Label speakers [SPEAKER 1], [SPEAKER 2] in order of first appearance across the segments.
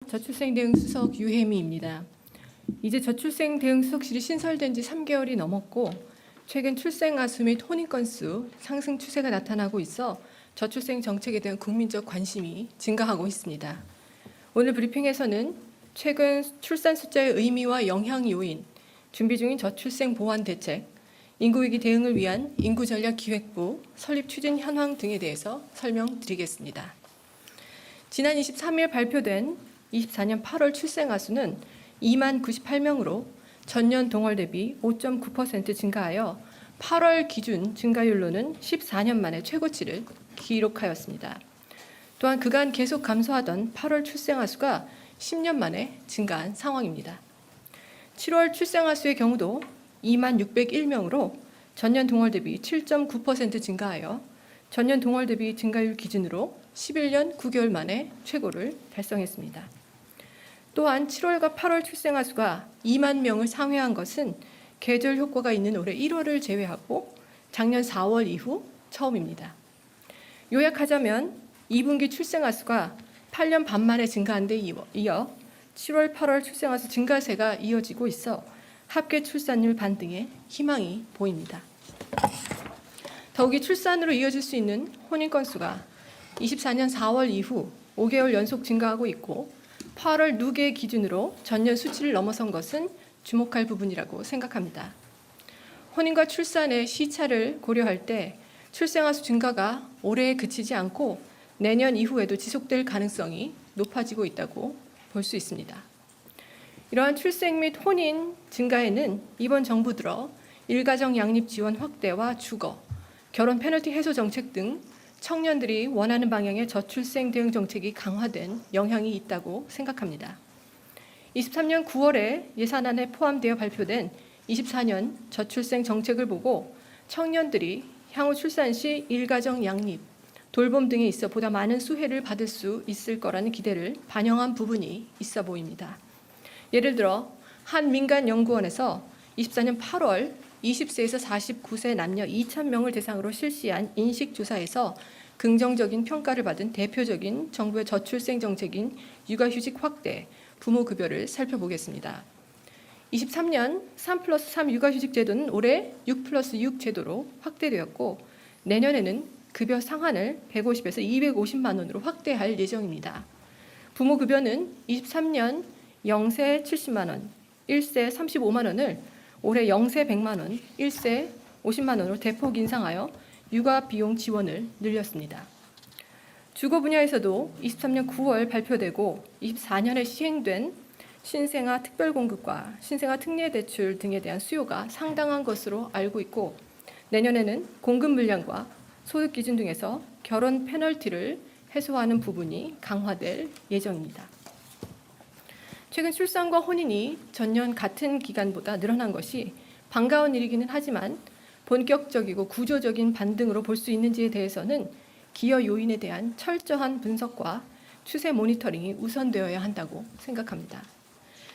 [SPEAKER 1] 저출생 대응 수석 유혜미입니다. 이제 저출생 대응 수석실이 신설된 지 3개월이 넘었고 최근 출생 아수 및 혼인 건수 상승 추세가 나타나고 있어 저출생 정책에 대한 국민적 관심이 증가하고 있습니다. 오늘 브리핑에서는 최근 출산 숫자의 의미와 영향 요인, 준비 중인 저출생 보완 대책, 인구위기 대응을 위한 인구전략기획부 설립 추진 현황 등에 대해서 설명드리겠습니다. 지난 23일 발표된 24년 8월 출생 아수는 2만 98명으로 전년 동월 대비 5.9% 증가하여 8월 기준 증가율로는 14년 만에 최고치를 기록하였습니다. 또한 그간 계속 감소하던 8월 출생 아수가 10년 만에 증가한 상황입니다. 7월 출생 아수의 경우도 2만 601명으로 전년 동월 대비 7.9% 증가하여 전년 동월 대비 증가율 기준으로 11년 9개월 만에 최고를 달성했습니다. 또한 7월과 8월 출생아 수가 2만 명을 상회한 것은 계절 효과가 있는 올해 1월을 제외하고 작년 4월 이후 처음입니다. 요약하자면 2분기 출생아 수가 8년 반 만에 증가한 데 이어 7월, 8월 출생아 수 증가세가 이어지고 있어 합계 출산율 반등에 희망이 보입니다. 더욱이 출산으로 이어질 수 있는 혼인 건수가 24년 4월 이후 5개월 연속 증가하고 있고 8월 누계 기준으로 전년 수치를 넘어선 것은 주목할 부분이라고 생각합니다. 혼인과 출산의 시차를 고려할 때 출생아 수 증가가 올해에 그치지 않고 내년 이후에도 지속될 가능성이 높아지고 있다고 볼 수 있습니다. 이러한 출생 및 혼인 증가에는 이번 정부 들어 일가정 양립 지원 확대와 주거, 결혼 페널티 해소 정책 등 청년들이 원하는 방향의 저출생 대응 정책이 강화된 영향이 있다고 생각합니다. 23년 9월에 예산안에 포함되어 발표된 24년 저출생 정책을 보고 청년들이 향후 출산 시 일가정 양립, 돌봄 등에 있어 보다 많은 수혜를 받을 수 있을 거라는 기대를 반영한 부분이 있어 보입니다. 예를 들어 한 민간 연구원에서 24년 8월 20세에서 49세 남녀 2,000명을 대상으로 실시한 인식조사에서 긍정적인 평가를 받은 대표적인 정부의 저출생 정책인 육아휴직 확대, 부모급여를 살펴보겠습니다. 23년 3+3 육아휴직 제도는 올해 6+6 제도로 확대되었고 내년에는 급여 상한을 150에서 250만 원으로 확대할 예정입니다. 부모급여는 23년 0세 70만 원, 1세 35만 원을 올해 0세 100만 원, 1세 50만 원으로 대폭 인상하여 육아 비용 지원을 늘렸습니다. 주거 분야에서도 23년 9월 발표되고 24년에 시행된 신생아 특별공급과 신생아 특례대출 등에 대한 수요가 상당한 것으로 알고 있고 내년에는 공급 물량과 소득 기준 등에서 결혼 페널티를 해소하는 부분이 강화될 예정입니다. 최근 출산과 혼인이 전년 같은 기간보다 늘어난 것이 반가운 일이기는 하지만 본격적이고 구조적인 반등으로 볼 수 있는지에 대해서는 기여 요인에 대한 철저한 분석과 추세 모니터링이 우선되어야 한다고 생각합니다.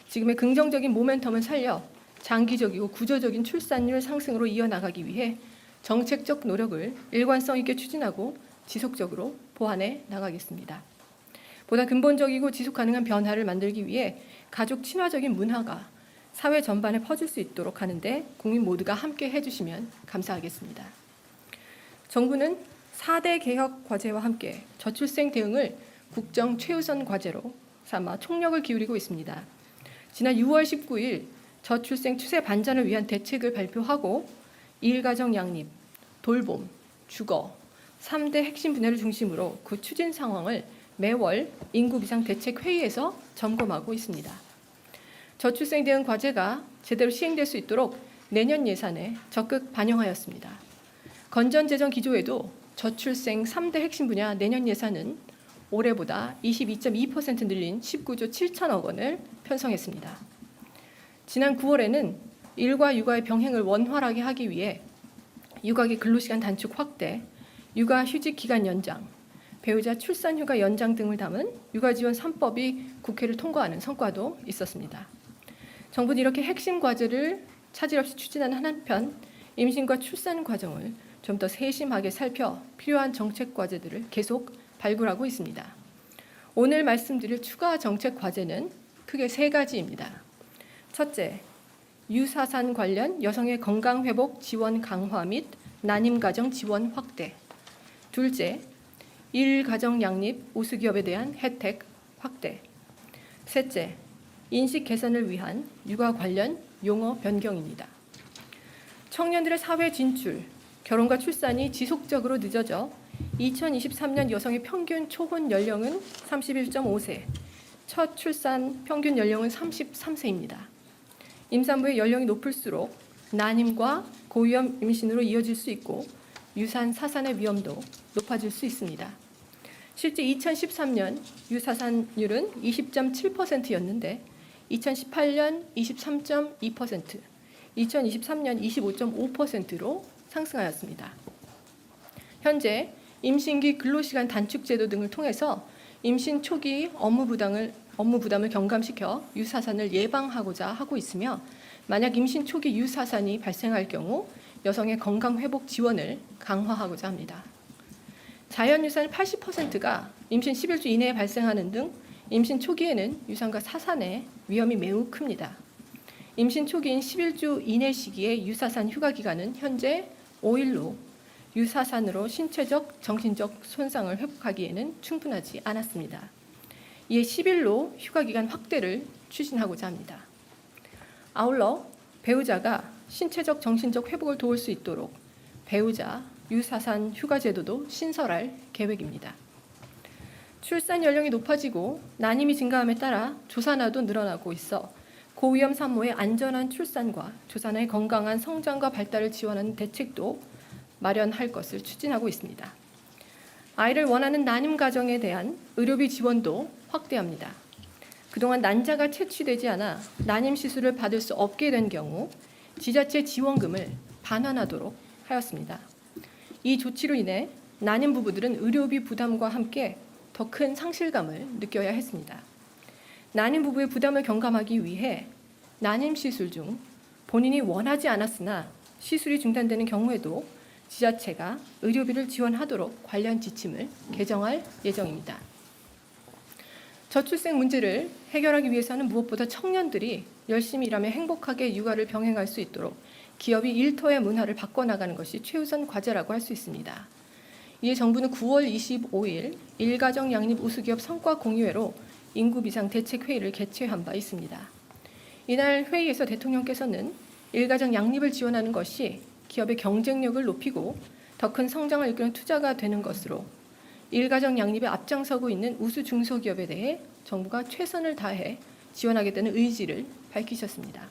[SPEAKER 1] 지금의 긍정적인 모멘텀을 살려 장기적이고 구조적인 출산율 상승으로 이어나가기 위해 정책적 노력을 일관성 있게 추진하고 지속적으로 보완해 나가겠습니다. 보다 근본적이고 지속 가능한 변화를 만들기 위해 가족 친화적인 문화가 사회 전반에 퍼질 수 있도록 하는데 국민 모두가 함께 해주시면 감사하겠습니다. 정부는 4대 개혁 과제와 함께 저출생 대응을 국정 최우선 과제로 삼아 총력을 기울이고 있습니다. 지난 6월 19일 저출생 추세 반전을 위한 대책을 발표하고 일가정 양립, 돌봄, 주거, 3대 핵심 분야를 중심으로 그 추진 상황을 매월 인구비상대책회의에서 점검하고 있습니다. 저출생 대응 과제가 제대로 시행될 수 있도록 내년 예산에 적극 반영하였습니다. 건전재정 기조에도 저출생 3대 핵심 분야 내년 예산은 올해보다 22.2% 늘린 19조 7천억 원을 편성했습니다. 지난 9월에는 일과 육아의 병행을 원활하게 하기 위해 육아기 근로시간 단축 확대, 육아휴직 기간 연장, 배우자 출산휴가 연장 등을 담은 육아지원 3법이 국회를 통과하는 성과도 있었습니다. 정부는 이렇게 핵심 과제를 차질 없이 추진하는 한편 임신과 출산 과정을 좀 더 세심하게 살펴 필요한 정책 과제들을 계속 발굴하고 있습니다. 오늘 말씀드릴 추가 정책 과제는 크게 세 가지입니다. 첫째, 유사산 관련 여성의 건강 회복 지원 강화 및 난임 가정 지원 확대. 둘째, 일가정 양립 우수기업에 대한 혜택 확대. 셋째, 인식 개선을 위한 육아 관련 용어 변경입니다. 청년들의 사회 진출, 결혼과 출산이 지속적으로 늦어져 2023년 여성의 평균 초혼 연령은 31.5세, 첫 출산 평균 연령은 33세입니다. 임산부의 연령이 높을수록 난임과 고위험 임신으로 이어질 수 있고 유산 사산의 위험도 높아질 수 있습니다. 실제 2013년 유사산율은 20.7%였는데 2018년 23.2%, 2023년 25.5%로 상승하였습니다. 현재 임신기 근로시간 단축 제도 등을 통해서 임신 초기 업무 부담을 경감시켜 유사산을 예방하고자 하고 있으며 만약 임신 초기 유사산이 발생할 경우 여성의 건강 회복 지원을 강화하고자 합니다. 자연유산의 80%가 임신 11주 이내에 발생하는 등 임신 초기에는 유산과 사산의 위험이 매우 큽니다. 임신 초기인 11주 이내 시기의 유사산 휴가 기간은 현재 5일로 유사산으로 신체적, 정신적 손상을 회복하기에는 충분하지 않았습니다. 이에 10일로 휴가 기간 확대를 추진하고자 합니다. 아울러 배우자가 신체적, 정신적 회복을 도울 수 있도록 배우자 유사산 휴가 제도도 신설할 계획입니다. 출산 연령이 높아지고 난임이 증가함에 따라 조산아도 늘어나고 있어 고위험 산모의 안전한 출산과 조산아의 건강한 성장과 발달을 지원하는 대책도 마련할 것을 추진하고 있습니다. 아이를 원하는 난임 가정에 대한 의료비 지원도 확대합니다. 그동안 난자가 채취되지 않아 난임 시술을 받을 수 없게 된 경우 지자체 지원금을 반환하도록 하였습니다. 이 조치로 인해 난임 부부들은 의료비 부담과 함께 더 큰 상실감을 느껴야 했습니다. 난임 부부의 부담을 경감하기 위해 난임 시술 중 본인이 원하지 않았으나 시술이 중단되는 경우에도 지자체가 의료비를 지원하도록 관련 지침을 개정할 예정입니다. 저출생 문제를 해결하기 위해서는 무엇보다 청년들이 열심히 일하며 행복하게 육아를 병행할 수 있도록 기업이 일터의 문화를 바꿔나가는 것이 최우선 과제라고 할 수 있습니다. 이에 정부는 9월 25일 일가정 양립 우수기업 성과 공유회로 인구 비상 대책 회의를 개최한 바 있습니다. 이날 회의에서 대통령께서는 일가정 양립을 지원하는 것이 기업의 경쟁력을 높이고 더 큰 성장을 이끄는 투자가 되는 것으로 일가정 양립에 앞장서고 있는 우수 중소기업에 대해 정부가 최선을 다해 지원하겠다는 의지를 밝히셨습니다.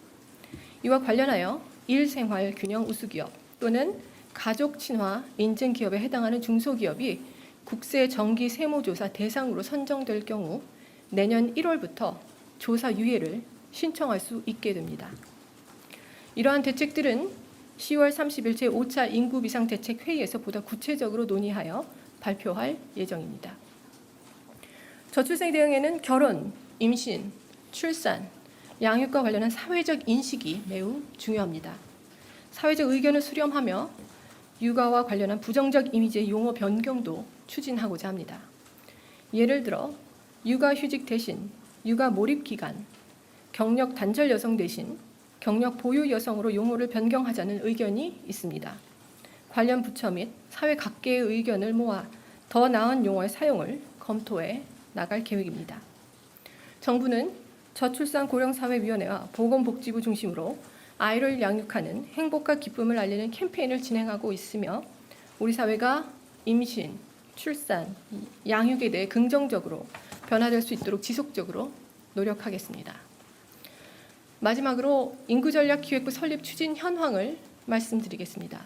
[SPEAKER 1] 이와 관련하여 일생활 균형 우수기업 또는 가족 친화 인증 기업에 해당하는 중소기업이 국세 정기 세무조사 대상으로 선정될 경우 내년 1월부터 조사 유예를 신청할 수 있게 됩니다. 이러한 대책들은 10월 30일 제5차 인구 비상 대책 회의에서 보다 구체적으로 논의하여 발표할 예정입니다. 저출생 대응에는 결혼, 임신, 출산, 양육과 관련한 사회적 인식이 매우 중요합니다. 사회적 의견을 수렴하며 육아와 관련한 부정적 이미지의 용어 변경도 추진하고자 합니다. 예를 들어 육아휴직 대신 육아 몰입 기간, 경력 단절 여성 대신 경력 보유 여성으로 용어를 변경하자는 의견이 있습니다. 관련 부처 및 사회 각계의 의견을 모아 더 나은 용어의 사용을 검토해 나갈 계획입니다. 정부는 저출산고령사회위원회와 보건복지부 중심으로 아이를 양육하는 행복과 기쁨을 알리는 캠페인을 진행하고 있으며 우리 사회가 임신, 출산, 양육에 대해 긍정적으로 변화될 수 있도록 지속적으로 노력하겠습니다. 마지막으로 인구전략기획부 설립 추진 현황을 말씀드리겠습니다.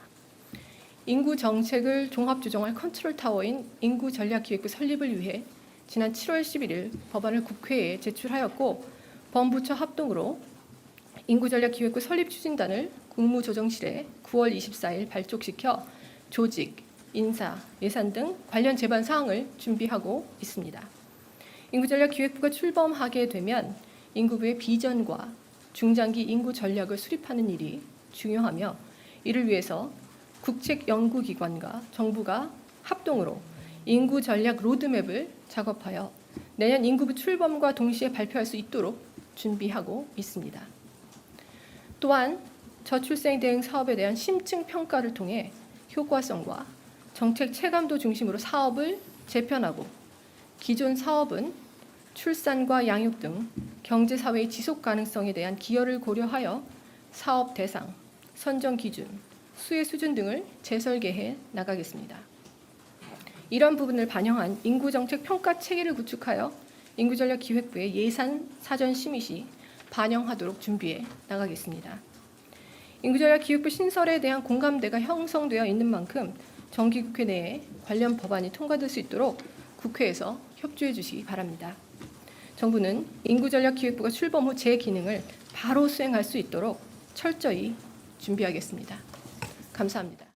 [SPEAKER 1] 인구정책을 종합조정할 컨트롤타워인 인구전략기획부 설립을 위해 지난 7월 11일 법안을 국회에 제출하였고 범부처 합동으로 인구전략기획부 설립 추진단을 국무조정실에 9월 24일 발족시켜 조직, 인사, 예산 등 관련 제반 사항을 준비하고 있습니다. 인구전략기획부가 출범하게 되면 인구부의 비전과 중장기 인구 전략을 수립하는 일이 중요하며 이를 위해서 국책연구기관과 정부가 합동으로 인구 전략 로드맵을 작업하여 내년 인구부 출범과 동시에 발표할 수 있도록 준비하고 있습니다. 또한 저출생 대응 사업에 대한 심층 평가를 통해 효과성과 정책 체감도 중심으로 사업을 재편하고 기존 사업은 출산과 양육 등 경제사회의 지속 가능성에 대한 기여를 고려하여 사업 대상, 선정 기준, 수혜 수준 등을 재설계해 나가겠습니다. 이런 부분을 반영한 인구정책 평가 체계를 구축하여 인구전략기획부의 예산 사전 심의 시 반영하도록 준비해 나가겠습니다. 인구전략기획부 신설에 대한 공감대가 형성되어 있는 만큼 정기국회 내에 관련 법안이 통과될 수 있도록 국회에서 협조해 주시기 바랍니다. 정부는 인구전략기획부가 출범 후 제 기능을 바로 수행할 수 있도록 철저히 준비하겠습니다. 감사합니다.